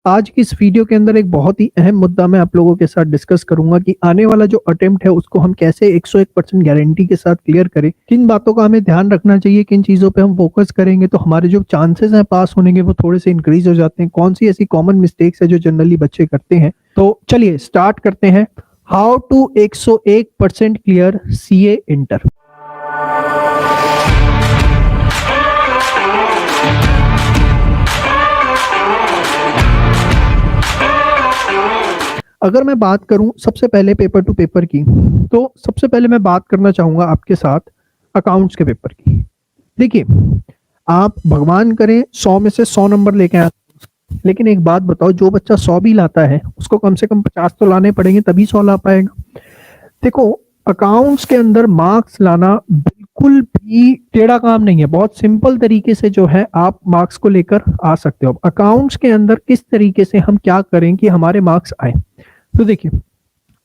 आज की इस वीडियो के अंदर एक बहुत ही अहम मुद्दा मैं आप लोगों के साथ डिस्कस करूंगा कि आने वाला जो अटेम्प्ट है उसको हम कैसे 101% गारंटी के साथ क्लियर करें। किन बातों का हमें ध्यान रखना चाहिए, किन चीजों पे हम फोकस करेंगे तो हमारे जो चांसेस हैं पास होने के वो थोड़े से इंक्रीज हो जाते हैं। कौन सी ऐसी कॉमन मिस्टेक्स है जो जनरली बच्चे करते हैं। तो चलिए स्टार्ट करते हैं। How to 101% clear CA inter. अगर मैं बात करूं सबसे पहले पेपर टू पेपर की, तो सबसे पहले मैं बात करना चाहूंगा आपके साथ अकाउंट्स के पेपर की। देखिए, आप भगवान करें 100 में से 100 नंबर लेके आए, लेकिन एक बात बताओ, जो बच्चा 100 भी लाता है उसको कम से कम 50 तो लाने पड़ेंगे तभी 100 ला पाएगा। देखो, अकाउंट्स के अंदर मार्क्स लाना बिल्कुल भी टेढ़ा काम नहीं है। बहुत सिंपल तरीके से जो है आप मार्क्स को लेकर आ सकते हो। अकाउंट्स के अंदर किस तरीके से हम क्या करें कि हमारे मार्क्स आए, तो देखिए,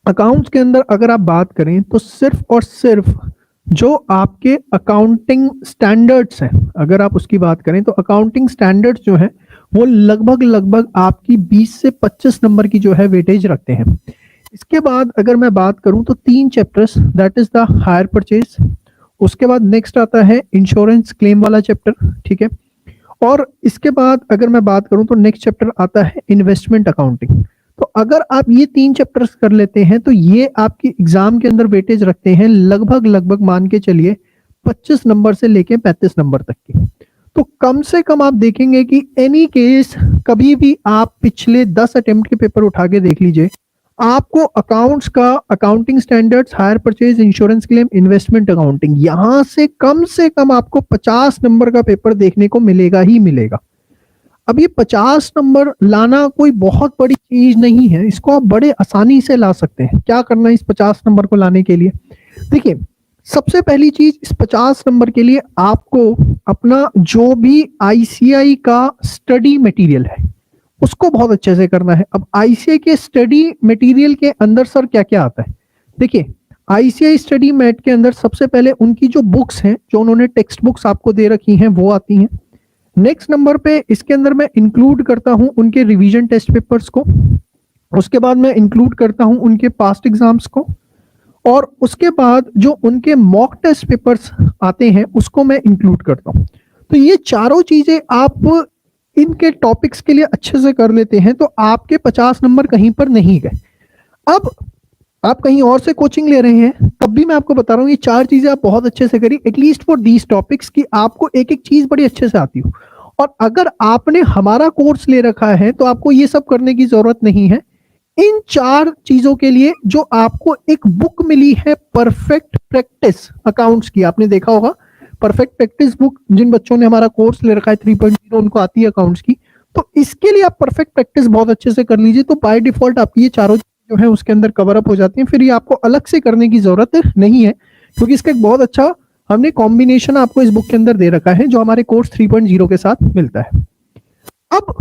अकाउंट्स के अंदर अगर आप बात करें तो सिर्फ और सिर्फ जो आपके अकाउंटिंग स्टैंडर्ड्स हैं, अगर आप उसकी बात करें तो अकाउंटिंग स्टैंडर्ड्स जो है वो लगभग आपकी 20 से 25 नंबर की जो है वेटेज रखते हैं। इसके बाद अगर मैं बात करूं तो 3 chapters, that is the hire purchase, उसके बाद नेक्स्ट आता है इंश्योरेंस क्लेम वाला चैप्टर, ठीक है, और इसके बाद अगर मैं बात करूं तो नेक्स्ट चैप्टर आता है इन्वेस्टमेंट अकाउंटिंग। तो अगर आप ये 3 चैप्टर्स कर लेते हैं तो ये आपकी एग्जाम के अंदर वेटेज रखते हैं लगभग मान के चलिए 25 नंबर से लेके 35 नंबर तक की। तो कम से कम आप देखेंगे कि एनी केस कभी भी आप पिछले 10 अटेम्प्ट के पेपर उठा के देख लीजिए, आपको अकाउंट्स का accounting standards, hire purchase, insurance claim, investment accounting, यहां से कम आपको 50 नंबर का पेपर देखने को मिलेगा ही मिलेगा। अब ये 50 नंबर लाना कोई बहुत बड़ी चीज नहीं है, इसको आप बड़े आसानी से ला सकते हैं। क्या करना है इस 50 नंबर को लाने के लिए? देखिए, सबसे पहली चीज, इस 50 नंबर के लिए आपको अपना जो भी आईसीआई का स्टडी मटेरियल है उसको बहुत अच्छे से करना है। अब आईसीआई के स्टडी मटेरियल के अंदर सर क्या क्या आता है? देखिए, आईसीआई स्टडी मैट के अंदर सबसे पहले उनकी जो बुक्स हैं, जो उन्होंने टेक्स्ट बुक्स आपको दे रखी हैं, वो आती हैं। नेक्स्ट नंबर पे इसके अंदर मैं इंक्लूड करता हूं उनके रिवीजन टेस्ट पेपर्स को, उसके बाद मैं इंक्लूड करता हूं उनके पास्ट एग्जाम्स को, और उसके बाद जो उनके मॉक टेस्ट पेपर्स आते हैं उसको मैं इंक्लूड करता हूं। तो ये चारों चीजें आप इनके टॉपिक्स के लिए अच्छे से कर लेते हैं तो आपके 50 नंबर कहीं पर नहीं गए। अब आप कहीं और से कोचिंग ले रहे हैं तब भी मैं आपको बता रहा हूँ ये 4 चीजें आप बहुत अच्छे से करिए, एटलीस्ट फॉर दीज टॉपिक्स, कि आपको एक एक चीज बड़ी अच्छे से आती हो। और अगर आपने हमारा कोर्स ले रखा है तो आपको ये सब करने की जरूरत नहीं है। इन 4 चीजों के लिए जो आपको एक बुक मिली है परफेक्ट प्रैक्टिस अकाउंट्स की, आपने देखा होगा परफेक्ट प्रैक्टिस बुक, जिन बच्चों ने हमारा कोर्स ले रखा है 3.0 उनको आती है अकाउंट्स की। तो इसके लिए आप परफेक्ट प्रैक्टिस बहुत अच्छे से कर लीजिए, तो बाय डिफॉल्ट आपकी ये चारों जो है उसके अंदर कवर अप हो जाती हैं। फिर ये आपको अलग से करने की जरूरत नहीं है, क्योंकि इसका एक बहुत अच्छा हमने कॉम्बिनेशन आपको इस बुक के अंदर दे रखा है जो हमारे कोर्स 3.0 के साथ मिलता है। अब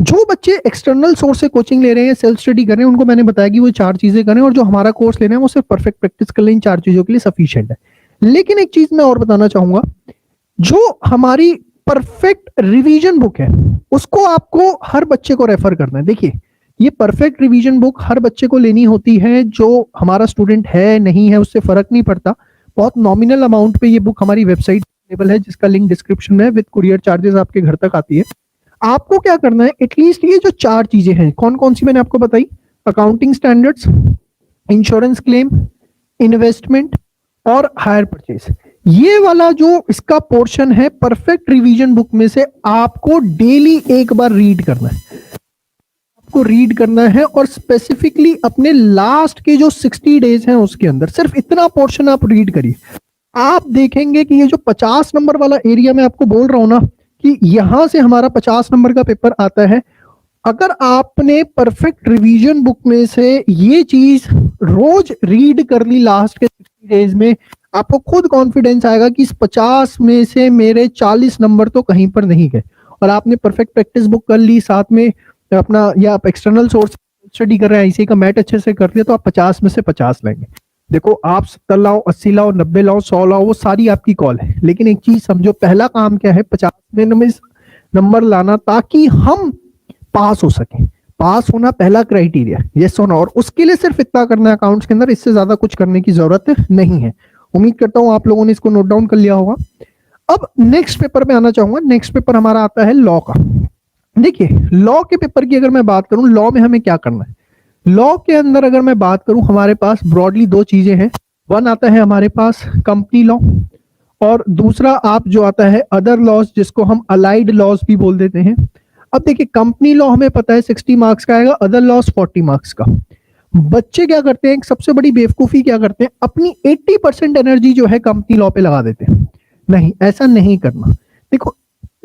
जो बच्चे एक्सटर्नल सोर्स से कोचिंग ले रहे हैं, सेल्फ स्टडी कर रहे हैं, उनको मैंने बताया कि वो 4 चीजें करें, और जो हमारा कोर्स ले रहे हैं वो सिर्फ परफेक्ट प्रैक्टिस कर लें, इन 4 चीजों के लिए सफिशिएंट है। लेकिन एक चीज मैं और बताना चाहूंगा, जो हमारी परफेक्ट रिवीजन बुक है उसको आपको हर बच्चे को रेफर करना है। देखिए, ये परफेक्ट रिवीजन बुक हर बच्चे को लेनी होती है, जो हमारा स्टूडेंट है नहीं है उससे फर्क नहीं पड़ता। बहुत नॉमिनल अमाउंट पे ये बुक हमारी वेबसाइट अवेलेबल है, जिसका लिंक डिस्क्रिप्शन में है, विद कुरियर चार्जेस आपके घर तक आती है। आपको क्या करना है, एटलीस्ट ये जो 4 चीजें हैं, कौन कौन सी मैंने आपको बताई, accounting standards, insurance claim, investment और हायर परचेज, ये वाला जो इसका पोर्शन है परफेक्ट रिवीजन बुक में से आपको डेली एक बार रीड करना है, आपको रीड करना है, और स्पेसिफिकली अपने लास्ट के जो 60 डेज हैं उसके अंदर सिर्फ इतना पोर्शन आप रीड करिए। आप देखेंगे कि ये जो 50 नंबर वाला एरिया मैं आपको बोल रहा हूं ना, कि यहां से हमारा 50 नंबर का पेपर आता है। अगर आपने परफेक्ट रिवीजन बुक में से ये चीज रोज रीड कर ली लास्ट के 60 डेज में, आपको खुद कॉन्फिडेंस आएगा कि इस 50 में से मेरे 40 नंबर तो कहीं पर नहीं गए। और आपने परफेक्ट प्रैक्टिस बुक कर ली, साथ में अपना, या आप एक्सटर्नल सोर्स स्टडी कर रहे हैं, इसी का मैट अच्छे से कर लिया, तो आप 50 में से 50 लेंगे। देखो, आप 70 लाओ, 80 लाओ, 90 लाओ, 100 लाओ, वो सारी आपकी कॉल है, लेकिन एक चीज समझो, पहला काम क्या है, 50 में नंबर लाना, ताकि हम पास हो सके। पास होना पहला क्राइटेरिया, यस और नो, और उसके लिए सिर्फ इतना करना है अकाउंट्स के अंदर, इससे ज्यादा कुछ करने की जरूरत नहीं है। उम्मीद करता हूं आप लोगों ने इसको नोट डाउन कर लिया होगा। अब नेक्स्ट पेपर पे आना चाहूंगा। नेक्स्ट पेपर हमारा आता है लॉ का। देखिए लॉ के पेपर की अगर मैं बात करूं, लॉ में हमें क्या करना है, लॉ के अंदर अगर मैं बात करूं हमारे पास ब्रॉडली दो चीजें हैं। वन आता है हमारे पास कंपनी लॉ, और दूसरा आप जो आता है अदर लॉज, जिसको हम अलाइड लॉज भी बोल देते हैं। अब देखिए कंपनी लॉ हमें पता है 60 मार्क्स का आएगा, अदर लॉज 40 मार्क्स का। बच्चे क्या करते हैं, सबसे बड़ी बेवकूफी क्या करते हैं, अपनी 80% एनर्जी जो है कंपनी लॉ पे लगा देते हैं। नहीं, ऐसा नहीं करना। देखो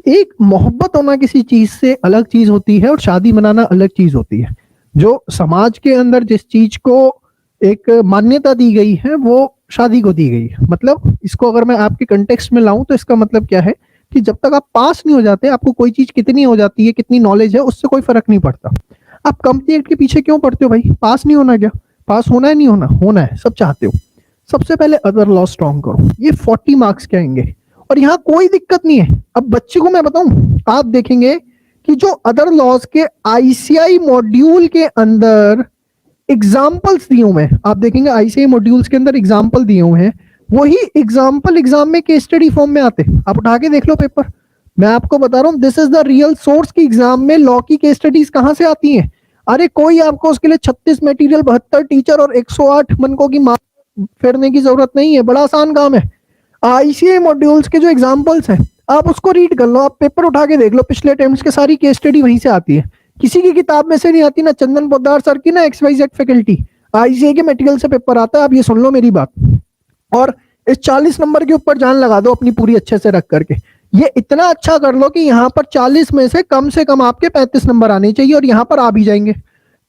एक मोहब्बत होना किसी चीज से अलग चीज होती है और शादी मनाना अलग चीज होती है। जो समाज के अंदर जिस चीज को एक मान्यता दी गई है वो शादी को दी गई है। मतलब इसको अगर मैं आपके कंटेक्स्ट में लाऊं तो इसका मतलब क्या है कि जब तक आप पास नहीं हो जाते, आपको कोई चीज कितनी हो जाती है, कितनी नॉलेज है, उससे कोई फर्क नहीं पड़ता। आप कंपनी एक्ट के पीछे क्यों पढ़ते हो भाई? पास नहीं होना क्या? पास होना है, नहीं होना, होना है, सब चाहते हो। सबसे पहले अदर लॉ स्ट्रॉन्ग करो, ये 40 मार्क्स के आएंगे और यहाँ कोई दिक्कत नहीं है। अब बच्चे को मैं बताऊं, आप देखेंगे कि जो अदर लॉज के आईसीआई मॉड्यूल के अंदर एग्जाम्पल्स दिए हुए हैं, आप देखेंगे आईसीआई मॉड्यूल्स के अंदर एग्जाम्पल दिए हुए हैं, वही एग्जाम्पल एग्जाम में केस स्टडी फॉर्म में आते हैं। आप उठा के देख लो पेपर, मैं आपको बता रहा हूँ this is the real source की एग्जाम में लॉ की केस स्टडीज कहां से आती हैं। अरे कोई आपको उसके लिए 36 मटेरियल, 72 टीचर और 108 मनकों की मार फेरने की जरूरत नहीं है, बड़ा आसान काम है। आईसीआई मॉड्यूल्स के जो एग्जाम्पल्स हैं आप उसको रीड कर लो, आप पेपर उठा के देख लो, पिछले अटेम्प्ट्स के सारी केस स्टडी वहीं से आती है, किसी की किताब में से नहीं आती, ना चंदन पोद्दार सर की, ना XYZ फैकल्टी, आईसीआई के मटेरियल से पेपर आता है। आप ये सुन लो मेरी बात, और इस 40 नंबर के ऊपर जान लगा दो अपनी पूरी अच्छे से रख करके। ये इतना अच्छा कर लो कि यहाँ पर 40 में से कम आपके 35 नंबर आने चाहिए और यहाँ पर आ भी जाएंगे।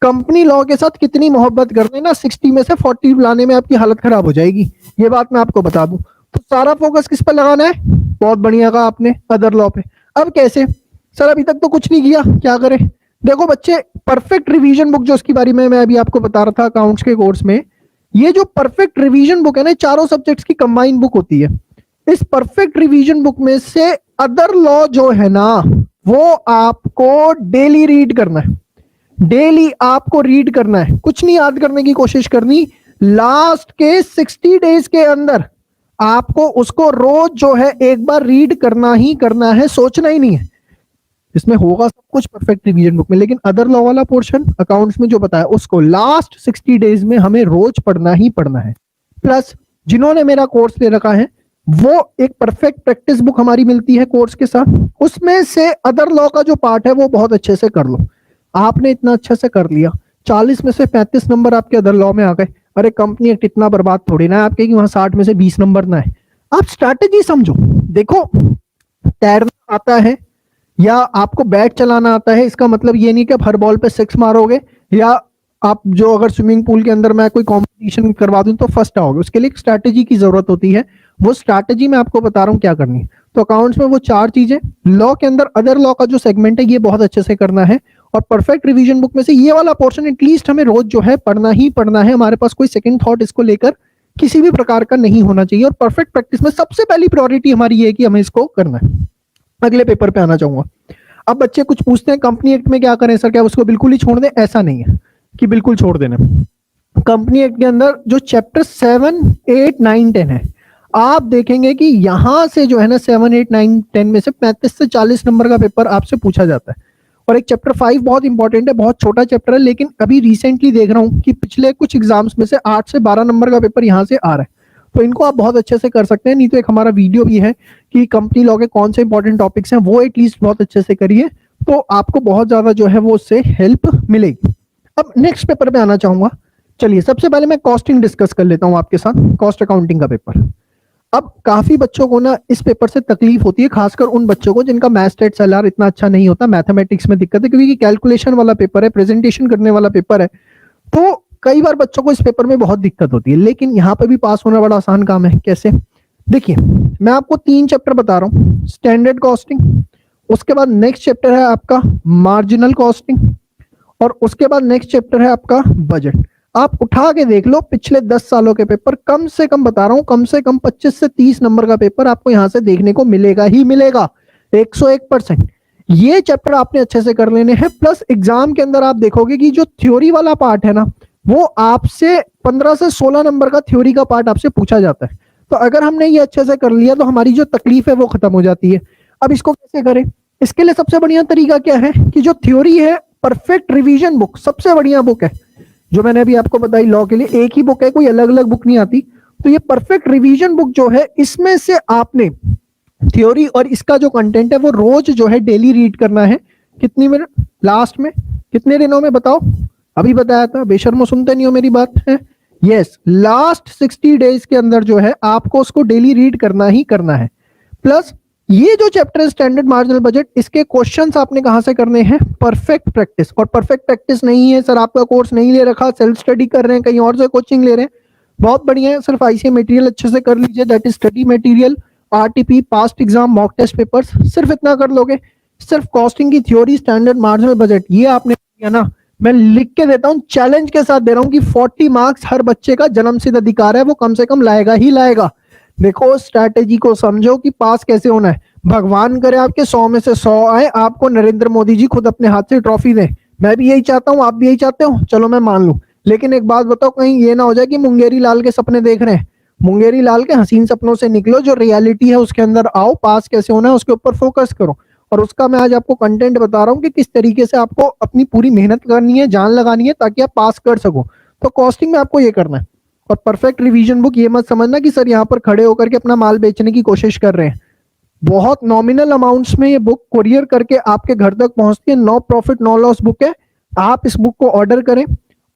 कंपनी लॉ के साथ कितनी मोहब्बत कर देना, 60 में से 40 लाने में आपकी हालत खराब हो जाएगी, ये बात मैं आपको बता दूं। तो सारा फोकस किस पर लगाना है? बहुत बढ़िया कहा आपने, अदर लॉ पे। अब कैसे सर, अभी तक तो कुछ नहीं किया, क्या करें? देखो बच्चे, परफेक्ट रिवीजन बुक जो उसकी बारे में मैं अभी आपको बता रहा था अकाउंट्स के कोर्स में, ये जो परफेक्ट रिवीजन बुक है ना, चारों सब्जेक्ट्स की कंबाइन बुक होती है। इस परफेक्ट रिवीजन बुक में से अदर लॉ जो है ना, वो आपको डेली रीड करना है, डेली आपको रीड करना है, कुछ नहीं याद करने की कोशिश करनी। लास्ट के 60 डेज के अंदर आपको उसको रोज जो है एक बार रीड करना ही करना है, सोचना ही नहीं है। इसमें होगा सब कुछ परफेक्ट रिवीजन बुक में, लेकिन अदर लॉ वाला पोर्शन अकाउंट्स में जो बताया उसको लास्ट 60 डेज में हमें रोज पढ़ना ही पढ़ना है। प्लस जिन्होंने मेरा कोर्स ले रखा है वो एक परफेक्ट प्रैक्टिस बुक हमारी मिलती है कोर्स के साथ, उसमें से अदर लॉ का जो पार्ट है वो बहुत अच्छे से कर लो। आपने इतना अच्छे से कर लिया, 40 में से 35 नंबर आपके अदर लॉ में आ गए। अरे कंपनी एक्ट इतना बर्बाद थोड़ी ना है आपके कि वहां 60 में से 20 नंबर ना है। आप स्ट्रैटेजी समझो। देखो तैरना आता है या आपको बैट चलाना आता है, इसका मतलब ये नहीं कि आप हर बॉल पे 6 मारोगे, या आप जो अगर स्विमिंग पूल के अंदर मैं कोई कंपटीशन करवा दूं तो फर्स्ट आओगे। उसके लिए एक स्ट्रैटेजी की जरूरत होती है, वो स्ट्रैटेजी मैं आपको बता रहा हूं क्या करनी है। तो अकाउंट्स में वो 4 चीजें, लॉ के अंदर अदर लॉ का जो सेगमेंट है ये बहुत अच्छे से करना है, और परफेक्ट रिवीजन बुक में से ये वाला पोर्शन एटलीस्ट हमें रोज जो है पढ़ना ही पढ़ना है। हमारे पास कोई सेकंड थॉट इसको लेकर किसी भी प्रकार का नहीं होना चाहिए, और परफेक्ट प्रैक्टिस में सबसे पहली प्रायोरिटी हमारी ये है कि हमें इसको करना है। अगले पेपर पे आना चाहूंगा। अब बच्चे कुछ पूछते हैं कंपनी एक्ट में क्या करें सर, क्या उसको बिल्कुल ही छोड़ दें? ऐसा नहीं है कि बिल्कुल छोड़ देना। कंपनी एक्ट के अंदर जो चैप्टर 7, 8, 9, 10 है, आप देखेंगे कि यहां से जो है ना 7, 8, 9, 10 में से 35 से 40 नंबर का पेपर आपसे पूछा जाता है। और एक चैप्टर 5 बहुत इंपॉर्टेंट है, बहुत छोटा चैप्टर है, लेकिन अभी रिसेंटली देख रहा हूं कि पिछले कुछ एग्जाम्स में से 8 से 12 नंबर का पेपर यहां से आ रहा है। तो इनको आप बहुत अच्छे से कर सकते हैं। नहीं तो एक हमारा वीडियो भी है कि कंपनी लॉ के कौन से इंपॉर्टेंट टॉपिक्स हैं, वो एटलीस्ट बहुत अच्छे से करिए, तो आपको बहुत ज्यादा जो है वो उससे हेल्प मिलेगी। अब नेक्स्ट पेपर पे आना चाहूंगा। चलिए सबसे पहले मैं कॉस्टिंग डिस्कस कर लेता हूं आपके साथ, कॉस्ट अकाउंटिंग का पेपर। अब काफी बच्चों को ना इस पेपर से तकलीफ होती है, खासकर उन बच्चों को जिनका मैथ्स स्टैट्स एलआर इतना अच्छा नहीं होता, मैथमेटिक्स में दिक्कत है, क्योंकि कैलकुलेशन वाला पेपर है, प्रेजेंटेशन करने वाला पेपर है। तो कई बार बच्चों को इस पेपर में बहुत दिक्कत होती है, लेकिन यहाँ पे भी पास होना बड़ा आसान काम है। कैसे? देखिए मैं आपको 3 चैप्टर बता रहा हूँ। स्टैंडर्ड कॉस्टिंग, उसके बाद नेक्स्ट चैप्टर है आपका मार्जिनल कॉस्टिंग, और उसके बाद नेक्स्ट चैप्टर है आपका बजट। आप उठा के देख लो पिछले 10 सालों के पेपर, कम से कम बता रहा हूं, कम से कम 25 से 30 नंबर का पेपर आपको यहां से देखने को मिलेगा ही मिलेगा, 101%। ये चैप्टर आपने अच्छे से कर लेने हैं। प्लस एग्जाम के अंदर आप देखोगे कि जो थ्योरी वाला पार्ट है ना, वो आपसे 15 से 16 नंबर का थ्योरी का पार्ट आपसे पूछा जाता है। तो अगर हमने ये अच्छे से कर लिया तो हमारी जो तकलीफ है वो खत्म हो जाती है। अब इसको कैसे करें? इसके लिए सबसे बढ़िया तरीका क्या है कि जो थ्योरी है, परफेक्ट रिवीजन बुक सबसे बढ़िया बुक है, जो मैंने अभी आपको बताई लॉ के लिए एक ही बुक है, कोई अलग अलग बुक नहीं आती। तो ये परफेक्ट रिवीजन बुक जो है, इसमें से आपने थ्योरी और इसका जो कंटेंट है वो रोज जो है डेली रीड करना है। कितनी मिनट लास्ट में, कितने दिनों में बताओ? अभी बताया था, बेशर्मो सुनते नहीं हो मेरी बात है। यस, लास्ट 60 डेज के अंदर जो है आपको उसको डेली रीड करना ही करना है। प्लस ये जो चैप्टर है स्टैंडर्ड मार्जिनल बजट, इसके क्वेश्चंस आपने कहां से करने हैं? Perfect practice. और परफेक्ट प्रैक्टिस नहीं है सर, आपका कोर्स नहीं ले रखा, सेल्फ स्टडी कर रहे हैं, कहीं और से कोचिंग ले रहे हैं, बहुत बढ़िया है। सिर्फ आईसीए मटेरियल अच्छे से कर लीजिए, that is study material, RTP, past exam, mock test papers, सिर्फ इतना कर लोगे। सिर्फ कॉस्टिंग की थ्योरी, स्टैंडर्ड मार्जिनल बजट, ये आपने किया ना, मैं लिख के देता हूं, चैलेंज के साथ दे रहा हूं कि 40 मार्क्स हर बच्चे का जन्मसिद्ध अधिकार है, वो कम से कम लाएगा ही लाएगा। देखो स्ट्रैटेजी को समझो कि पास कैसे होना है। भगवान करे आपके 100 में से 100 आए, आपको नरेंद्र मोदी जी खुद अपने हाथ से ट्रॉफी दें। मैं भी यही चाहता हूं, आप भी यही चाहते हो, चलो मैं मान लूं। लेकिन एक बात बताओ, कहीं ये ना हो जाए कि मुंगेरी लाल के सपने देख रहे हैं। मुंगेरी लाल के हसीन सपनों से निकलो, जो रियलिटी है उसके अंदर आओ, पास कैसे होना है उसके ऊपर फोकस करो। और उसका मैं आज आपको कंटेंट बता रहा हूँ कि किस तरीके से आपको अपनी पूरी मेहनत करनी है, जान लगानी है, ताकि आप पास कर सको। तो कॉस्टिंग में आपको ये करना है। और परफेक्ट रिवीजन बुक, ये मत समझना कि सर यहाँ पर खड़े होकर के अपना माल बेचने की कोशिश कर रहे हैं। बहुत नॉमिनल अमाउंट्स में ये बुक कुरियर करके आपके घर तक पहुंचती है। No profit no loss book है। आप इस बुक को ऑर्डर करें,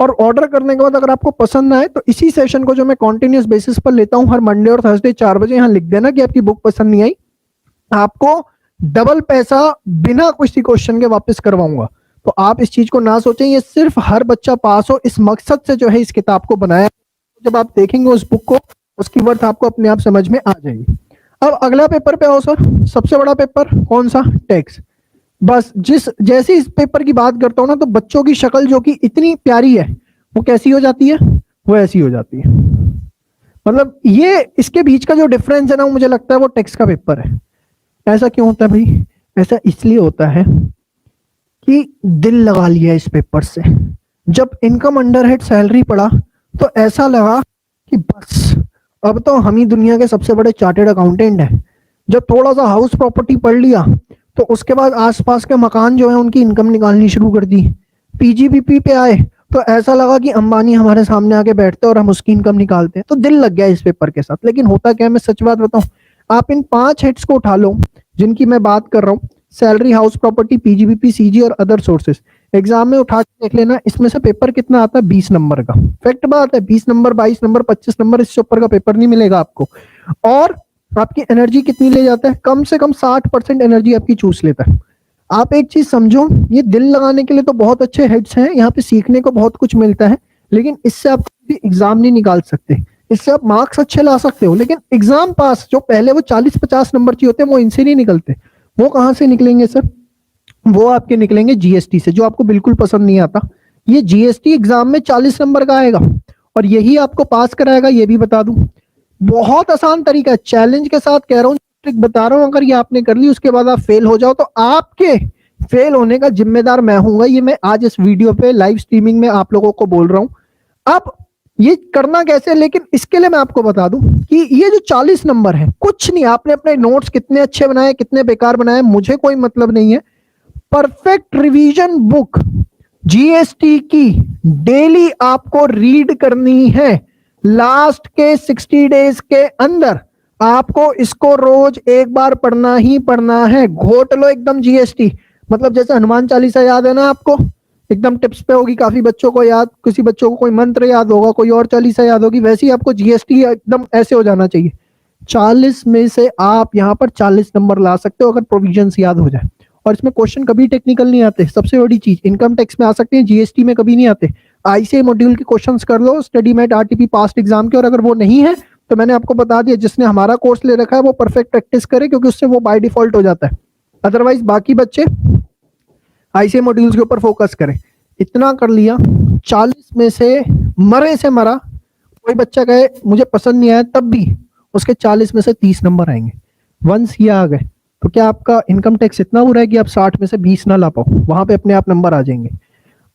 और ऑर्डर करने के बाद अगर आपको पसंद ना आए तो इसी सेशन को जो मैं कॉन्टिन्यूस बेसिस पर लेता हूं हर मंडे और थर्सडे 4 बजे, यहाँ लिख देना कि आपकी बुक पसंद नहीं आई, आपको डबल पैसा बिना किसी क्वेश्चन के वापस करवाऊंगा। तो आप इस चीज को ना सोचें, ये सिर्फ हर बच्चा पास हो इस मकसद से जो है इस किताब को बनाया। जब आप देखेंगे उस बुक को, उसकी वर्थ आपको अपने आप समझ में आ जाएगी। अब अगला पेपर पे आओ सर। सबसे बड़ा पेपर कौन सा? टैक्स। बस जैसे इस पेपर की बात करता हूं ना, तो बच्चों की शक्ल जो कि इतनी प्यारी है, वो कैसी हो जाती है? वो ऐसी हो जाती है। मतलब ये इसके बीच का जो डिफरेंस है ना, मुझे लगता है वो टैक्स का पेपर है। ऐसा क्यों होता है भाई? ऐसा इसलिए होता है कि दिल लगा लिया इस पेपर से। जब इनकम अंडर हेड सैलरी पड़ा तो ऐसा लगा कि बस अब तो हम ही दुनिया के सबसे बड़े चार्टेड अकाउंटेंट हैं। जब थोड़ा सा हाउस प्रॉपर्टी पढ़ लिया तो उसके बाद आसपास के मकान जो है उनकी इनकम निकालनी शुरू कर दी। पीजीबीपी पे आए तो ऐसा लगा कि अंबानी हमारे सामने आके बैठते और हम उसकी इनकम निकालते हैं। तो दिल लग गया इस पेपर के साथ। लेकिन होता क्या है, मैं सच बात बताऊं, आप इन 5 हेड्स को उठा लो जिनकी मैं बात कर रहा हूँ, salary, house property, PGBP, CG और अदर सोर्सेस, एग्जाम में उठा के देख लेना, इसमें से पेपर कितना आता है? 20 नंबर का। फैक्ट बात है, 20 नंबर, 22 नंबर, 25 नंबर, इससे ऊपर का पेपर नहीं मिलेगा आपको। और आपकी एनर्जी कितनी ले जाता है? कम से कम 60% एनर्जी आपकी चूस लेता है। आप एक चीज समझो, ये दिल लगाने के लिए तो बहुत अच्छे हेड्स हैं, यहाँ पे सीखने को बहुत कुछ मिलता है, लेकिन इससे आप भी एग्जाम नहीं निकाल सकते। इससे आप मार्क्स अच्छे ला सकते हो, लेकिन एग्जाम पास जो पहले वो 40-50 नंबर चाहिए होते हैं, वो इनसे नहीं निकलते। वो कहाँ से निकलेंगे सर? वो आपके निकलेंगे जीएसटी से, जो आपको बिल्कुल पसंद नहीं आता। ये जीएसटी एग्जाम में 40 नंबर का आएगा और यही आपको पास कराएगा, ये भी बता दूं। बहुत आसान तरीका है, चैलेंज के साथ कह रहा हूँ, ट्रिक बता रहा हूँ। अगर ये आपने कर ली, उसके बाद आप फेल हो जाओ, तो आपके फेल होने का जिम्मेदार मैं हूंगा। ये मैं आज इस वीडियो पे लाइव स्ट्रीमिंग में आप लोगों को बोल रहा हूँ। अब ये करना कैसे? लेकिन इसके लिए मैं आपको बता दूं कि ये जो 40 नंबर है, कुछ नहीं, आपने अपने नोट्स कितने अच्छे बनाए, कितने बेकार बनाए, मुझे कोई मतलब नहीं है। परफेक्ट रिवीजन बुक जीएसटी की डेली आपको रीड करनी है। लास्ट के 60 डेज के अंदर आपको इसको रोज एक बार पढ़ना ही पढ़ना है। घोट लो एकदम जीएसटी। मतलब जैसे हनुमान चालीसा याद है ना आपको, एकदम टिप्स पे होगी, काफी बच्चों को याद, किसी बच्चों को कोई मंत्र याद होगा, कोई और चालीसा याद होगी, वैसे ही आपको जीएसटी एकदम ऐसे हो जाना चाहिए। 40 में से आप यहाँ पर 40 नंबर ला सकते हो अगर प्रोविजंस याद हो जाए। और इसमें क्वेश्चन कभी टेक्निकल नहीं आते। सबसे बड़ी चीज, इनकम टैक्स में आ सकते हैं, जीएसटी में कभी नहीं आते। आईसीए मॉड्यूल के क्वेश्चंस कर लो, study mat, RTP, past exam के। और अगर वो नहीं है तो मैंने आपको बता दिया, जिसने हमारा कोर्स ले रखा है वो परफेक्ट प्रैक्टिस करे, क्योंकि उससे वो बाय डिफॉल्ट हो जाता है। अदरवाइज बाकी बच्चे आईसीए मॉड्यूल्स के ऊपर फोकस करें। इतना कर लिया, 40 में से मरे से मरा कोई बच्चा कहे मुझे पसंद नहीं आया, तब भी उसके 40 में से 30 नंबर आएंगे। वंस ये आ गए तो क्या आपका इनकम टैक्स इतना बुरा है कि आप 60 में से 20 ना ला पाओ? वहां पे अपने आप नंबर आ जाएंगे।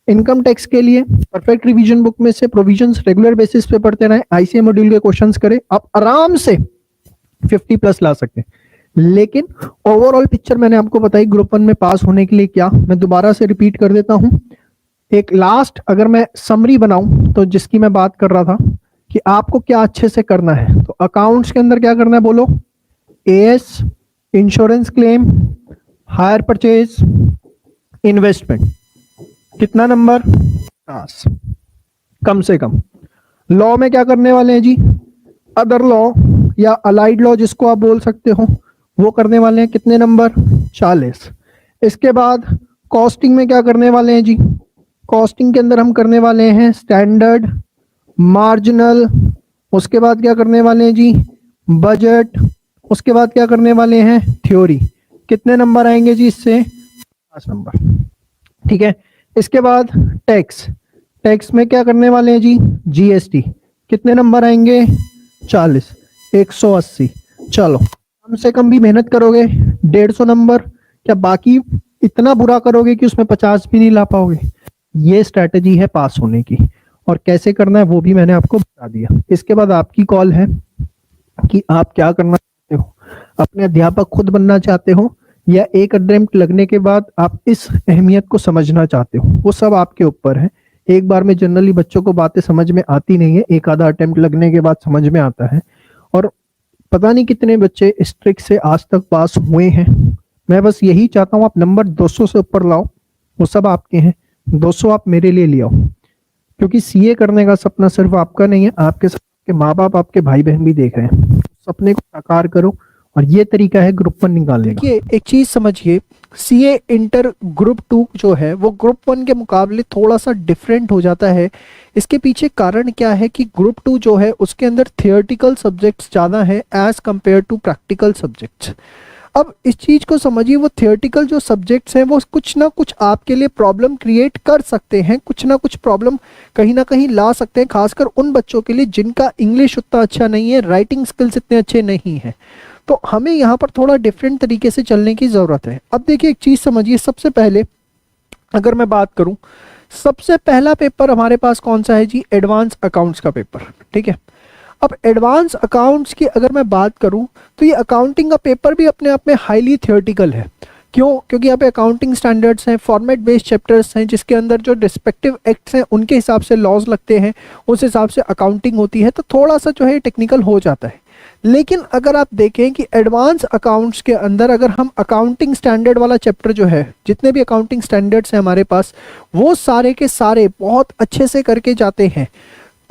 इनकम टैक्स के लिए परफेक्ट रिवीजन बुक में से प्रोविजंस रेगुलर बेसिस पे पढ़ते रहें, आईसीए मॉड्यूल के क्वेश्चंस करें, आप आराम से 50 प्लस ला सकते हैं। लेकिन ओवरऑल पिक्चर मैंने आपको बताई ग्रुप 1 में पास होने के लिए क्या, मैं दोबारा से रिपीट कर देता हूं। एक लास्ट अगर मैं समरी बनाऊं तो जिसकी मैं बात कर रहा था कि आपको क्या अच्छे से करना है, तो अकाउंट्स के अंदर क्या करना है बोलो? As, insurance claim, hire purchase, investment. कितना नंबर? 50 कम से कम। लॉ में क्या करने वाले हैं जी? अदर लॉ या अलाइड लॉ जिसको आप बोल सकते हो, वो करने वाले हैं। कितने नंबर? 40। इसके बाद कॉस्टिंग में क्या करने वाले हैं जी? कॉस्टिंग के अंदर हम करने वाले हैं स्टैंडर्ड, मार्जिनल, उसके बाद क्या करने वाले हैं जी? बजट, उसके बाद क्या करने वाले हैं? थ्योरी। कितने नंबर आएंगे जी इससे? 5 नंबर। ठीक है। इसके बाद टैक्स, टैक्स में क्या करने वाले हैं जी? जीएसटी। कितने नंबर आएंगे? 40, 180। चलो कम से कम भी मेहनत करोगे 150 नंबर, क्या बाकी इतना बुरा करोगे कि उसमें 50 भी नहीं ला पाओगे? ये स्ट्रैटेजी है पास होने की, और कैसे करना है वो भी मैंने आपको बता दिया। इसके बाद आपकी कॉल है कि आप क्या करना चाहते हो, अपने अध्यापक खुद बनना चाहते हो या एक अटेम्प्ट लगने के बाद आप इस अहमियत को समझना चाहते हो, वो सब आपके ऊपर है। एक बार में जनरली बच्चों को बातें समझ में आती नहीं है, एक आधा अटेम्प्ट लगने के बाद समझ में आता है। और पता नहीं कितने बच्चे इस ट्रिक से आज तक पास हुए हैं। मैं बस यही चाहता हूँ आप नंबर 200 से ऊपर लाओ, वो सब आपके हैं। 200 आप मेरे लिए ले आओ, क्योंकि सीए करने का सपना सिर्फ आपका नहीं है, आपके सबके माँ बाप, आपके भाई बहन भी देख रहे हैं। सपने को साकार करो, और ये तरीका है ग्रुप 1 निकालने का। देखिए एक चीज समझिए, सीए इंटर ग्रुप 2 जो है वो ग्रुप 1 के मुकाबले थोड़ा सा डिफरेंट हो जाता है। इसके पीछे कारण क्या है कि ग्रुप 2 जो है उसके अंदर थियोरेटिकल सब्जेक्ट्स ज़्यादा है as compared to practical subjects. अब इस चीज़ को समझिए, वो थियोरेटिकल जो सब्जेक्ट्स हैं वो कुछ ना कुछ आपके लिए प्रॉब्लम क्रिएट कर सकते हैं, कुछ ना कुछ प्रॉब्लम कहीं ना कहीं ला सकते हैं, खासकर उन बच्चों के लिए जिनका इंग्लिश उतना अच्छा नहीं है, राइटिंग स्किल्स इतने अच्छे नहीं हैं। तो हमें यहाँ पर थोड़ा डिफरेंट तरीके से चलने की ज़रूरत है। अब देखिए एक चीज़ समझिए, सबसे पहले अगर मैं बात करूँ, सबसे पहला पेपर हमारे पास कौन सा है जी? एडवांस अकाउंट्स का पेपर। ठीक है। अब एडवांस अकाउंट्स की अगर मैं बात करूं तो ये अकाउंटिंग का पेपर भी अपने आप में हाईली थियोरेटिकल है। क्यों? क्योंकि यहाँ पे अकाउंटिंग स्टैंडर्ड्स हैं, फॉर्मेट बेस्ड चैप्टर्स हैं, जिसके अंदर जो रिस्पेक्टिव एक्ट्स हैं उनके हिसाब से लॉज लगते हैं, उस हिसाब से अकाउंटिंग होती है, तो थोड़ा सा जो है टेक्निकल हो जाता है। लेकिन अगर आप देखें कि एडवांस अकाउंट्स के अंदर अगर हम अकाउंटिंग स्टैंडर्ड वाला चैप्टर जो है, जितने भी अकाउंटिंग स्टैंडर्ड्स हैं हमारे पास, वो सारे के सारे बहुत अच्छे से करके जाते हैं।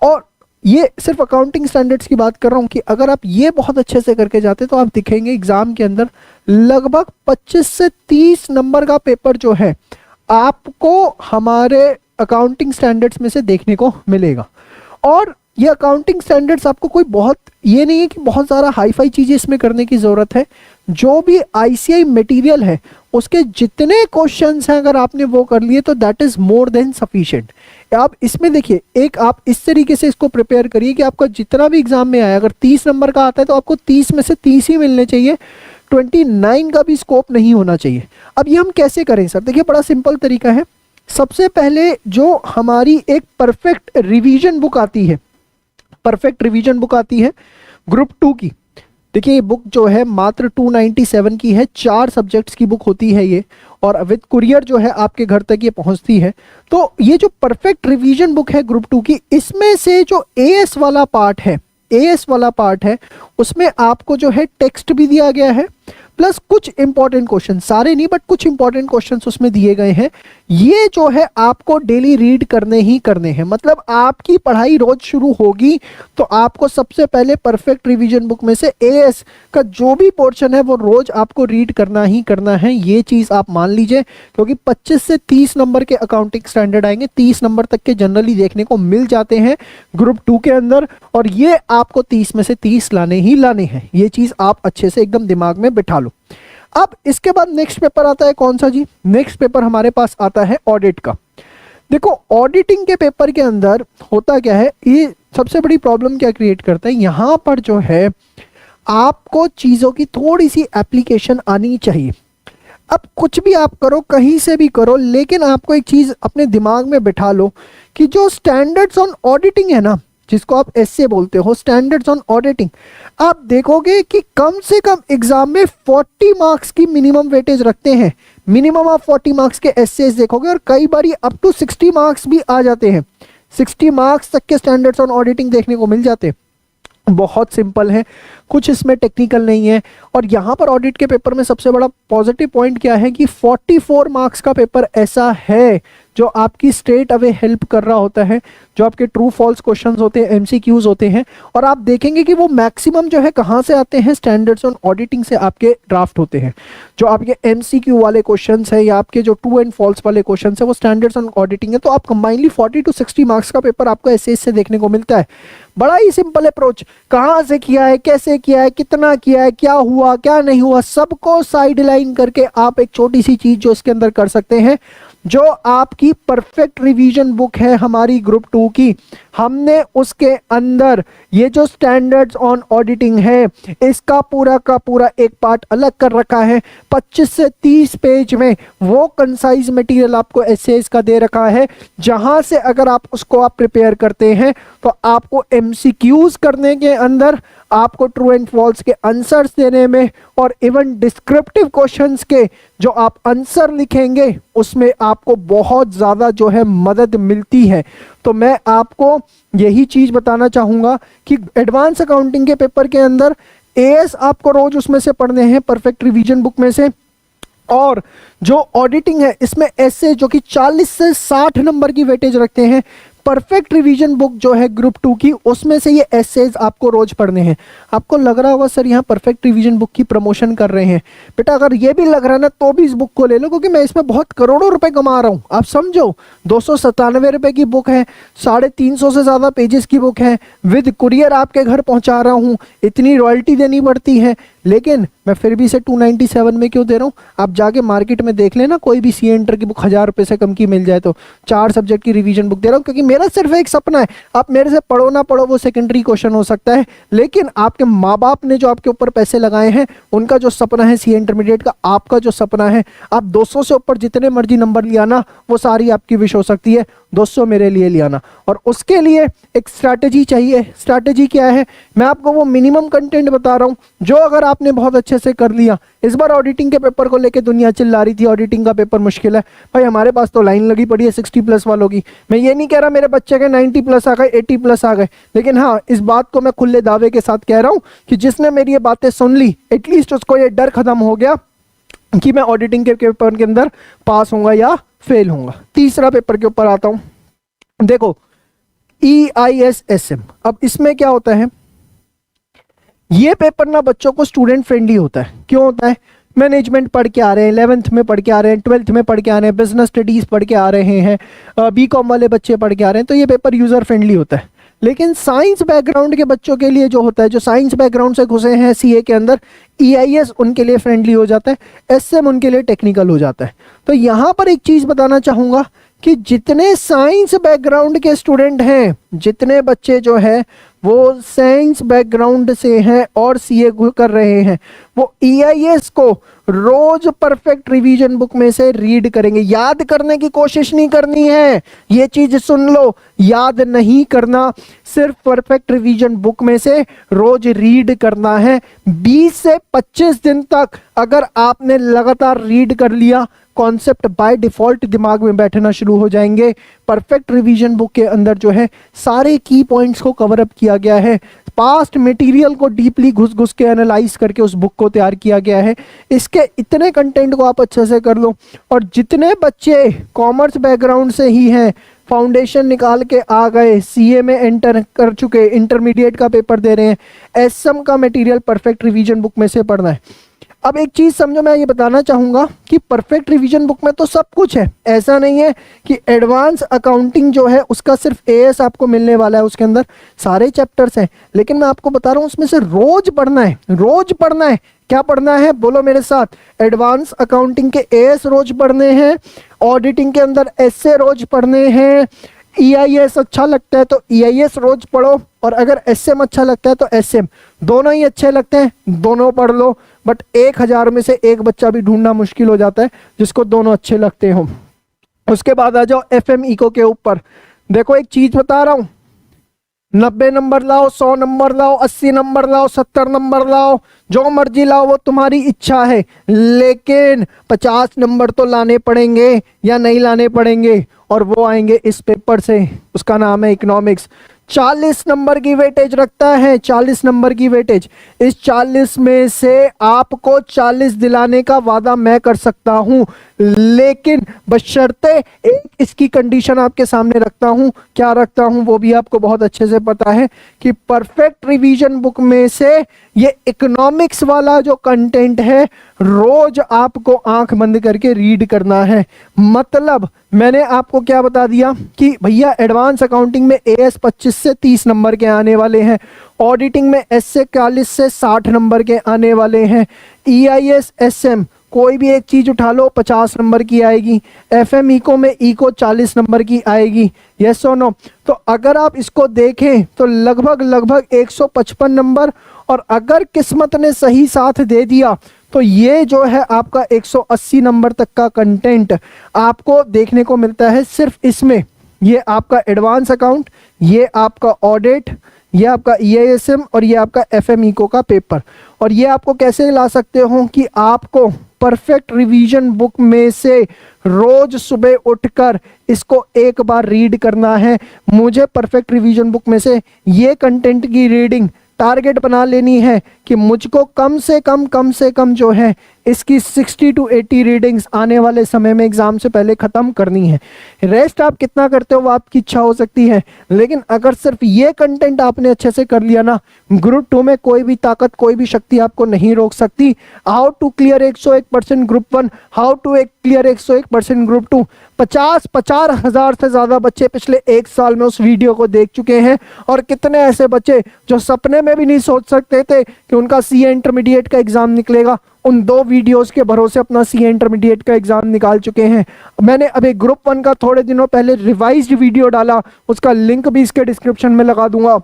और ये सिर्फ अकाउंटिंग स्टैंडर्ड्स की बात कर रहा हूँ कि अगर आप ये बहुत अच्छे से करके जाते तो आप दिखेंगे एग्जाम के अंदर लगभग 25 से 30 नंबर का पेपर जो है आपको हमारे अकाउंटिंग स्टैंडर्ड्स में से देखने को मिलेगा। और ये अकाउंटिंग स्टैंडर्ड्स आपको कोई बहुत ये नहीं है कि बहुत ज़्यादा हाई फाई चीज़ें इसमें करने की ज़रूरत है। जो भी आईसीआई मटेरियल है उसके जितने क्वेश्चंस हैं अगर आपने वो कर लिए तो that is more than sufficient. आप इसमें देखिए, एक आप इस तरीके से इसको प्रिपेयर करिए कि आपका जितना भी एग्जाम में आया, अगर 30 नंबर का आता है तो आपको 30 में से 30 ही मिलने चाहिए, 29 का भी स्कोप नहीं होना चाहिए। अब ये हम कैसे करें सर? देखिए बड़ा सिंपल तरीका है। सबसे पहले जो हमारी एक परफेक्ट रिवीजन बुक आती है, परफेक्ट रिवीजन बुक आती है ग्रुप 2 की। देखिए ये बुक जो है मात्र 297 की है, 4 सब्जेक्ट्स की बुक होती है ये, और विद कुरियर जो है आपके घर तक ये पहुंचती है। तो ये जो परफेक्ट रिवीजन बुक है ग्रुप 2 की, इसमें से जो एएस वाला पार्ट है, एएस वाला पार्ट है, उसमें आपको जो है टेक्स्ट भी दिया गया है, प्लस कुछ इंपॉर्टेंट क्वेश्चन, सारे नहीं बट कुछ इंपॉर्टेंट क्वेश्चंस उसमें दिए गए हैं। ये जो है आपको डेली रीड करने ही करने हैं। मतलब आपकी पढ़ाई रोज शुरू होगी तो आपको सबसे पहले परफेक्ट रिवीजन बुक में से एएस का जो भी पोर्शन है वो रोज आपको रीड करना ही करना है। ये चीज आप मान लीजिए, क्योंकि 25 से 30 नंबर के अकाउंटिंग स्टैंडर्ड आएंगे, 30 नंबर तक के जनरली देखने को मिल जाते हैं ग्रुप 2 के अंदर, और ये आपको 30 में से 30 लाने ही लाने हैं। ये चीज आप अच्छे से एकदम दिमाग में बिठा लो। अब इसके बाद नेक्स्ट पेपर आता है कौन सा जी? नेक्स्ट पेपर हमारे पास आता है ऑडिट का। देखो ऑडिटिंग के पेपर के अंदर होता क्या है, ये सबसे बड़ी प्रॉब्लम क्या क्रिएट करता है, यहां पर जो है आपको चीजों की थोड़ी सी एप्लीकेशन आनी चाहिए। अब कुछ भी आप करो, कहीं से भी करो, लेकिन आपको एक चीज अपने दिमाग में बिठा लो कि जो स्टैंडर्ड्स ऑन ऑडिटिंग है ना, जिसको आप एसए बोलते हो, स्टैंडर्ड्स ऑन ऑडिटिंग, आप देखोगे कि कम से कम एग्जाम में 40 मार्क्स की मिनिमम वेटेज रखते हैं। मिनिमम आप 40 मार्क्स के एसए देखोगे और कई बार अप टू 60 मार्क्स भी आ जाते हैं। 60 मार्क्स तक के स्टैंडर्ड्स ऑन ऑडिटिंग देखने को मिल जाते हैं। बहुत सिंपल है, कुछ इसमें टेक्निकल नहीं है। और यहाँ पर ऑडिट के पेपर में सबसे बड़ा पॉजिटिव पॉइंट क्या है कि 44 मार्क्स का पेपर ऐसा है जो आपकी स्ट्रेट अवे हेल्प कर रहा होता है, जो आपके ट्रू फॉल्स क्वेश्चंस होते हैं, एमसीक्यूज होते हैं। और आप देखेंगे कि वो मैक्सिमम जो है कहाँ से आते हैं, स्टैंडर्ड्स ऑन ऑडिटिंग से आपके ड्राफ्ट होते हैं। जो आपके एमसीक्यू वाले क्वेश्चंस है या आपके जो ट्रू एंड फॉल्स वाले क्वेश्चंस है वो स्टैंडर्ड्स ऑन ऑडिटिंग है। तो आप कंबाइनली 40 to 60 मार्क्स का पेपर आपको ऐसे से देखने को मिलता है। बड़ा ही सिंपल अप्रोच, कहाँ से किया है, कैसे किया है, कितना किया है, क्या हुआ क्या नहीं हुआ, सबको साइडलाइन करके आप एक छोटी सी चीज जो इसके अंदर कर सकते हैं, जो आपकी परफेक्ट रिवीजन बुक है हमारी ग्रुप 2 की, हमने उसके अंदर ये जो स्टैंडर्ड्स ऑन ऑडिटिंग है इसका पूरा का पूरा एक पार्ट अलग कर रखा है। 25 से 30 पेज में वो कंसाइज मटेरियल आपको एसेस का दे रखा है, जहां से अगर आप उसको प्रिपेयर करते हैं तो आपको एमसीक्यूज करने के अंदर, आपको ट्रू एंड फॉल्स के आंसर्स देने में, और इवन डिस्क्रिप्टिव क्वेश्चंस के जो आप आंसर लिखेंगे उसमें आपको बहुत ज़्यादा जो है मदद मिलती है। तो मैं आपको यही चीज़ बताना चाहूँगा कि एडवांस अकाउंटिंग के पेपर के अंदर एएस आपको रोज उसमें से पढ़ने हैं, परफेक्ट रिवीजन बुक में से। और जो ऑडिटिंग है इसमें ऐसे जो कि 40 से 60 नंबर की वेटेज रखते हैं, परफेक्ट रिवीजन बुक जो है ग्रुप 2 की, उसमें से ये एसेज आपको रोज पढ़ने हैं। आपको लग रहा होगा सर यहाँ परफेक्ट रिवीजन बुक की प्रमोशन कर रहे हैं। बेटा अगर ये भी लग रहा है ना तो भी इस बुक को ले लो, क्योंकि मैं इसमें बहुत करोड़ों रुपए कमा रहा हूँ। आप समझो, 297 रुपए की बुक है, 350 से ज्यादा पेजेस की बुक है, विद कुरियर आपके घर पहुंचा रहा हूँ, इतनी रॉयल्टी देनी पड़ती है, लेकिन मैं फिर भी इसे 297 में क्यों दे रहा हूँ? आप जाके मार्केट में देख लेना, कोई भी सी एंटर की बुक 1000 रुपए से कम की मिल जाए तो 4 सब्जेक्ट की रिवीजन बुक दे रहा हूँ, क्योंकि मेरा सिर्फ एक सपना है, आप मेरे से पढ़ो ना पढ़ो वो सेकेंडरी क्वेश्चन हो सकता है, लेकिन आपके माँ बाप ने जो आपके ऊपर पैसे लगाए हैं उनका जो सपना है सी इंटरमीडिएट का, आपका जो सपना है, आप 200 से ऊपर जितने मर्जी नंबर लिया ना, वो सारी आपकी विश हो सकती है, 200 मेरे लिए लिया ना। और उसके लिए एक स्ट्रैटेजी चाहिए। स्ट्रैटेजी क्या है? मैं आपको वो मिनिमम कंटेंट बता रहा हूँ जो अगर आपने बहुत अच्छे से कर लिया। इस बार ऑडिटिंग के पेपर को लेके दुनिया चिल्ला रही थी ऑडिटिंग का पेपर मुश्किल है, भाई हमारे पास तो लाइन लगी पड़ी है 60 प्लस वालों की। मैं ये नहीं कह रहा मेरे बच्चे के 90 प्लस आ गए, 80 प्लस आ गए, लेकिन हाँ इस बात को मैं खुले दावे के साथ कह रहा हूँ कि जिसने मेरी ये बातें सुन ली, एटलीस्ट उसको ये डर खत्म हो गया कि मैं ऑडिटिंग के पेपर के अंदर पास होऊंगा या फेल होऊंगा। तीसरा पेपर के ऊपर आता हूं, देखो EISSM। अब इसमें क्या होता है, ये पेपर ना बच्चों को स्टूडेंट फ्रेंडली होता है। क्यों होता है? मैनेजमेंट पढ़ के आ रहे हैं, 11th में पढ़ के आ रहे हैं, 12th में पढ़ के आ रहे हैं, बिजनेस स्टडीज पढ़ के आ रहे हैं, बीकॉम वाले बच्चे पढ़ के आ रहे हैं, तो ये पेपर यूजर फ्रेंडली होता है। लेकिन साइंस बैकग्राउंड के बच्चों के लिए जो होता है, जो साइंस बैकग्राउंड से घुसे हैं सीए के अंदर, EIS उनके लिए फ्रेंडली हो जाता है, SM उनके लिए टेक्निकल हो जाता है। तो यहाँ पर एक चीज बताना चाहूंगा कि जितने साइंस बैकग्राउंड के स्टूडेंट हैं, जितने बच्चे जो है वो साइंस बैकग्राउंड से हैं और सीए कर रहे हैं, वो EIS को रोज परफेक्ट रिवीजन बुक में से रीड करेंगे। याद करने की कोशिश नहीं करनी है, ये चीज सुन लो, याद नहीं करना, सिर्फ परफेक्ट रिवीजन बुक में से रोज रीड करना है। 20 से 25 दिन तक अगर आपने लगातार रीड कर लिया, कॉन्सेप्ट बाय डिफॉल्ट दिमाग में बैठना शुरू हो जाएंगे। परफेक्ट रिवीजन बुक के अंदर जो है सारे की पॉइंट्स को कवर अप किया गया है, पास्ट मटेरियल को डीपली घुस घुस के एनालाइज करके उस बुक को तैयार किया गया है। इसके इतने कंटेंट को आप अच्छे से कर लो। और जितने बच्चे कॉमर्स बैकग्राउंड से ही हैं, फाउंडेशन निकाल के आ गए, सीए में एंटर कर चुके, इंटरमीडिएट का पेपर दे रहे हैं, SM का मटेरियल परफेक्ट रिवीजन बुक में से पढ़ना है। अब एक चीज समझो, मैं ये बताना चाहूंगा कि परफेक्ट रिवीजन बुक में तो सब कुछ है। ऐसा नहीं है कि एडवांस अकाउंटिंग जो है उसका सिर्फ AS आपको मिलने वाला है, उसके अंदर सारे चैप्टर्स हैं, लेकिन मैं आपको बता रहा हूं उसमें से रोज पढ़ना है। रोज पढ़ना है। क्या पढ़ना है बोलो मेरे साथ? एडवांस अकाउंटिंग के AS रोज पढ़ने हैं, ऑडिटिंग के अंदर एसए रोज पढ़ने हैं, EIS अच्छा लगता है तो EIS रोज पढ़ो, और अगर SM अच्छा लगता है तो SM, दोनों ही अच्छे लगते हैं दोनों पढ़ लो। बट 1000 में से एक बच्चा भी ढूंढना मुश्किल हो जाता है जिसको दोनों अच्छे लगते हो। उसके बाद आ जाओ FM इको के ऊपर। देखो एक चीज बता रहा हूं, 90 नंबर लाओ, 100 नंबर लाओ, 80 नंबर लाओ, 70 नंबर लाओ, जो मर्जी लाओ, वो तुम्हारी इच्छा है, लेकिन 50 नंबर तो लाने पड़ेंगे या नहीं लाने पड़ेंगे, और वो आएंगे इस पेपर से, उसका नाम है इकोनॉमिक्स। 40 नंबर की वेटेज रखता है, 40 नंबर की वेटेज। इस 40 में से आपको 40 दिलाने का वादा मैं कर सकता हूं, लेकिन बशर्ते एक इसकी कंडीशन आपके सामने रखता हूं। क्या रखता हूं वो भी आपको बहुत अच्छे से पता है कि परफेक्ट रिवीजन बुक में से ये इकोनॉमिक्स वाला जो कंटेंट है रोज आपको आंख बंद करके रीड करना है। मतलब मैंने आपको क्या बता दिया कि भैया एडवांस अकाउंटिंग में AS 25 से 30 नंबर के आने वाले हैं, ऑडिटिंग में S से 40 से 60 नंबर के आने वाले हैं, EIS SM कोई भी एक चीज उठा लो 50 नंबर की आएगी, FM इको में इको 40 नंबर की आएगी। यस और नो? तो अगर आप इसको देखें तो लगभग 155 नंबर, और अगर किस्मत ने सही साथ दे दिया तो ये जो है आपका 180 नंबर तक का कंटेंट आपको देखने को मिलता है सिर्फ इसमें। ये आपका एडवांस अकाउंट, ये आपका ऑडिट, ये आपका EISM और ये आपका FM इको का पेपर। और ये आपको कैसे ला सकते हो कि आपको परफेक्ट रिवीजन बुक में से रोज सुबह उठकर इसको एक बार रीड करना है। मुझे परफेक्ट रिवीजन बुक में से ये कंटेंट की रीडिंग टारगेट बना लेनी है कि मुझको कम से कम जो है इसकी 60 to 80 रीडिंग्स आने वाले समय में एग्जाम से पहले खत्म करनी है। रेस्ट आप कितना करते हो वो आपकी इच्छा हो सकती है, लेकिन अगर सिर्फ ये कंटेंट आपने अच्छे से कर लिया ना, ग्रुप 2 में कोई भी ताकत कोई भी शक्ति आपको नहीं रोक सकती। How to clear 101% group 1, how to clear 101% group 2। 50 हजार से ज्यादा बच्चे पिछले 1 साल में उस वीडियो को देख चुके हैं, और कितने ऐसे बच्चे जो सपने में भी नहीं सोच सकते थे कि उनका CA इंटरमीडिएट का एग्जाम निकलेगा, उन 2 वीडियोस के भरोसे अपना CA इंटरमीडिएट का एग्जाम निकाल चुके हैं। मैंने अभी ग्रुप 1 का थोड़े दिनों पहले रिवाइज्ड वीडियो डाला, उसका लिंक भी इसके डिस्क्रिप्शन में लगा दूंगा,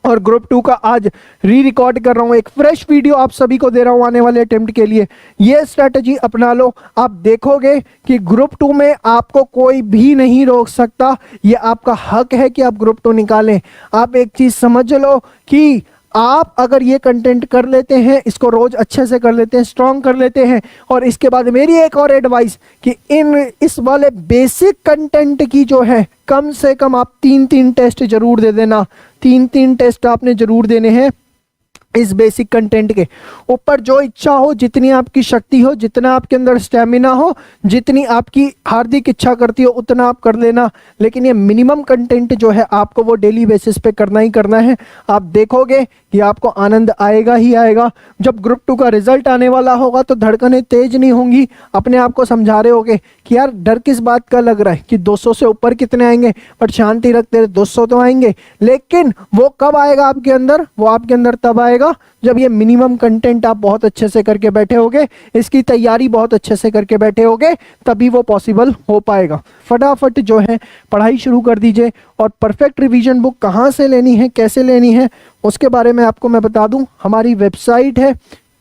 और ग्रुप 2 का आज रिकॉर्ड कर रहा हूं, एक फ्रेश वीडियो आप सभी को दे रहा हूं आने वाले अटेम्प्ट के लिए। ये स्ट्रेटजी अपना लो, आप देखोगे कि ग्रुप 2 में आपको कोई भी नहीं रोक सकता। ये आपका हक है कि आप ग्रुप 2 निकालें। आप एक चीज समझ लो कि आप अगर ये कंटेंट कर लेते हैं, इसको रोज अच्छे से कर लेते हैं, स्ट्रॉन्ग कर लेते हैं, और इसके बाद मेरी एक और एडवाइस कि इस वाले बेसिक कंटेंट की जो है कम से कम आप 3 टेस्ट जरूर दे देना। 3 टेस्ट आपने जरूर देने हैं इस बेसिक कंटेंट के ऊपर। जो इच्छा हो, जितनी आपकी शक्ति हो, जितना आपके अंदर स्टेमिना हो, जितनी आपकी हार्दिक इच्छा करती हो उतना आप कर लेना, लेकिन ये मिनिमम कंटेंट जो है आपको वो डेली बेसिस पे करना ही करना है। आप देखोगे कि आपको आनंद आएगा ही आएगा। जब ग्रुप 2 का रिजल्ट आने वाला होगा तो धड़कनें तेज नहीं होंगी, अपने आप को समझा रहे होगे कि यार डर किस बात का लग रहा है कि 200 से ऊपर कितने आएंगे, बट शांति रखते 200 तो आएंगे। लेकिन वो कब आएगा आपके अंदर? वो आपके अंदर तब आएगा जब ये मिनिमम कंटेंट आप बहुत अच्छे से करके बैठे होगे, इसकी तैयारी बहुत अच्छे से करके बैठे होगे, तभी वो पॉसिबल हो पाएगा। फटाफट जो है पढ़ाई शुरू कर दीजिए। और परफेक्ट रिवीजन बुक कहाँ से लेनी है, कैसे लेनी है, उसके बारे में आपको मैं बता दूं। हमारी वेबसाइट है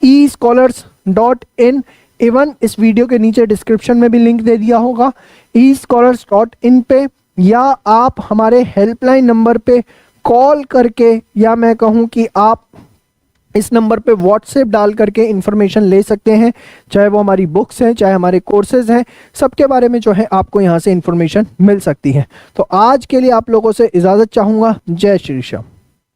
escholars.in, इवन इस वीडियो के नीचे डिस्क्रिप्शन में भी लिंक दे दिया होगा escholars.in पे, या आप हमारे हेल्पलाइन नंबर पे कॉल करके, या मैं कहूं कि आप इस नंबर पे व्हाट्सएप डाल करके इंफॉर्मेशन ले सकते हैं। चाहे वो हमारी बुक्स हैं, चाहे हमारे कोर्सेज हैं, सबके बारे में जो है आपको यहाँ से इंफॉर्मेशन मिल सकती है। तो आज के लिए आप लोगों से इजाज़त चाहूँगा। जय श्री श्याम।